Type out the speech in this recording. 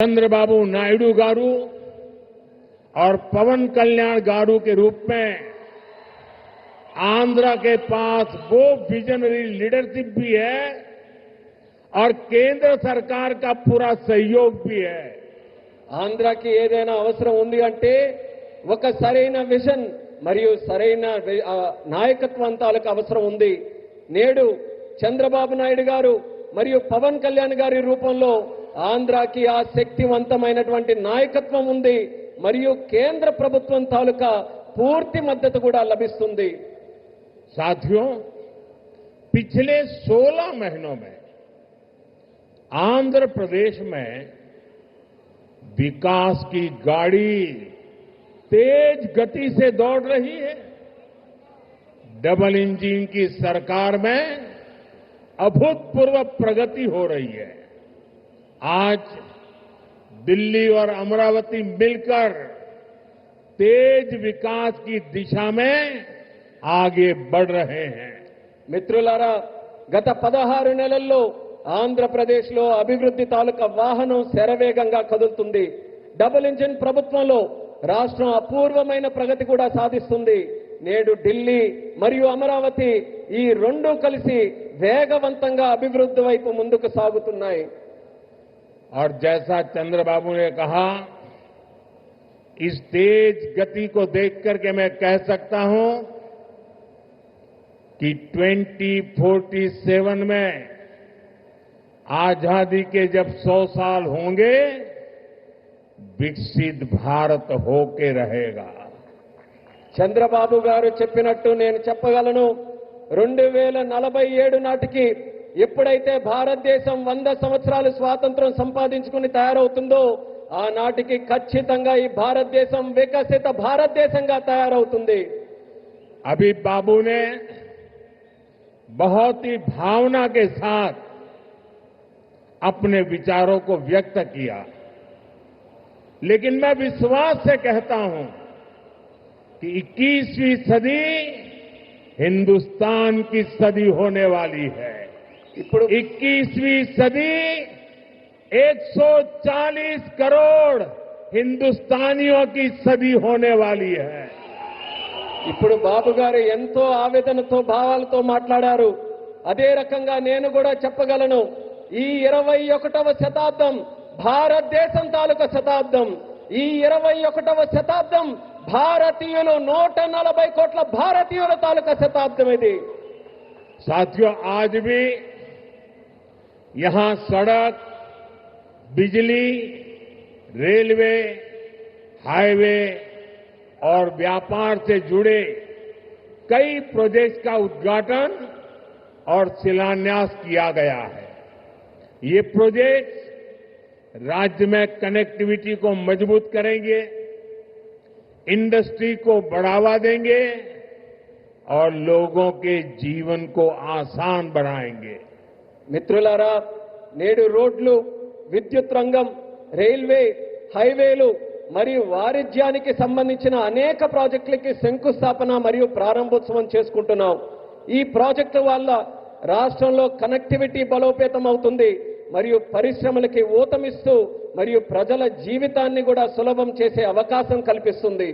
चंद्रबाबू नायडू गारू और पवन कल्याण गारू के रूप में आंध्र के पास वो विजनरी लीडरशिप भी है और केंद्र सरकार का पूरा सहयोग भी है। ఆంధ్రాకి ఏదైనా అవసరం ఉంది అంటే ఒక సరైన విజన్ మరియు సరైన నాయకత్వం తాలూకు అవసరం ఉంది. నేడు చంద్రబాబు నాయుడు గారు మరియు పవన్ కళ్యాణ్ గారి రూపంలో ఆంధ్రాకి ఆ శక్తివంతమైనటువంటి నాయకత్వం ఉంది మరియు కేంద్ర ప్రభుత్వం తాలూకా పూర్తి మద్దతు కూడా లభిస్తుంది. साथियों, पिछले 16 महीनों में आंध्र प्रदेश में विकास की गाड़ी तेज गति से दौड़ रही है। डबल इंजन की सरकार में अभूतपूर्व प्रगति हो रही है। आज दिल्ली और अमरावती मिलकर तेज विकास की दिशा में आगे बढ़ रहे हैं। మిత్రులారా, గత 16 నెలల్లో ఆంధ్రప్రదేశ్లో అభివృద్ధి తాలూకా వాహనం శరవేగంగా కదులుతుంది. డబుల్ ఇంజిన్ ప్రభుత్వంలో రాష్ట్రం అపూర్వమైన ప్రగతి కూడా సాధిస్తుంది. నేడు ఢిల్లీ మరియు అమరావతి ఈ రెండు కలిసి వేగవంతంగా అభివృద్ధి వైపు ముందుకు సాగుతున్నాయి. और जैसा चंद्रबाबू ने कहा, इस तेज गति को देख करके मैं कह सकता हूं कि 2047 में आजादी के जब 100 साल होंगे, विकसित भारत होके रहेगा। చంద్రబాబు గారు చెప్పినట్టు నేను చెప్పగలను, 2047 నాటికి ఎప్పుడైతే భారతదేశం 100 సంవత్సరాలు స్వాతంత్రం సంపాదించుకుని తయారవుతుందో ఆనాటికి ఖచ్చితంగా ఈ భారతదేశం వికసిత భారతదేశంగా తయారవుతుంది. अभी बाबू ने बहुत ही भावना के साथ अपने विचारों को व्यक्त किया, लेकिन मैं विश्वास से कहता हूं कि 21वीं सदी हिंदुस्तान की सदी होने वाली है। 21वीं सदी 140 करोड़ हिंदुस्तानियों की सदी होने वाली है। ఇప్పుడు బాబు గారు ఎంతో ఆవేదనతో భావాలతో మాట్లాడారు. అదే రకంగా నేను కూడా చెప్పగలను, ఈ 21వ శతాబ్దం భారతదేశం తాలూకా శతాబ్దం. ఈ 21వ శతాబ్దం భారతీయులు 140 కోట్ల భారతీయుల తాలూకా శతాబ్దం ఇది. साथियों, आज भी यहां सड़क, बिजली, रेलवे, हाईवे और व्यापार से जुड़े कई प्रोजेक्ट का उद्घाटन और शिलान्यास किया गया है। ये प्रोजेक्ट राज्य में कनेक्टिविटी को मजबूत करेंगे, इंडस्ट्री को बढ़ावा देंगे और लोगों के जीवन को आसान बनाएंगे। మిత్రులారా, నేడు రోడ్లు, విద్యుత్ రంగం, రైల్వే, హైవేలు మరియు వాణిజ్యానికి సంబంధించిన అనేక ప్రాజెక్టులకి శంకుస్థాపన మరియు ప్రారంభోత్సవం చేసుకుంటున్నాం. ఈ ప్రాజెక్టు వల్ల రాష్ట్రంలో కనెక్టివిటీ బలోపేతం అవుతుంది మరియు పరిశ్రమలకి ఊతమిస్తూ మరియు ప్రజల జీవితాన్ని కూడా సులభం చేసే అవకాశం కల్పిస్తుంది.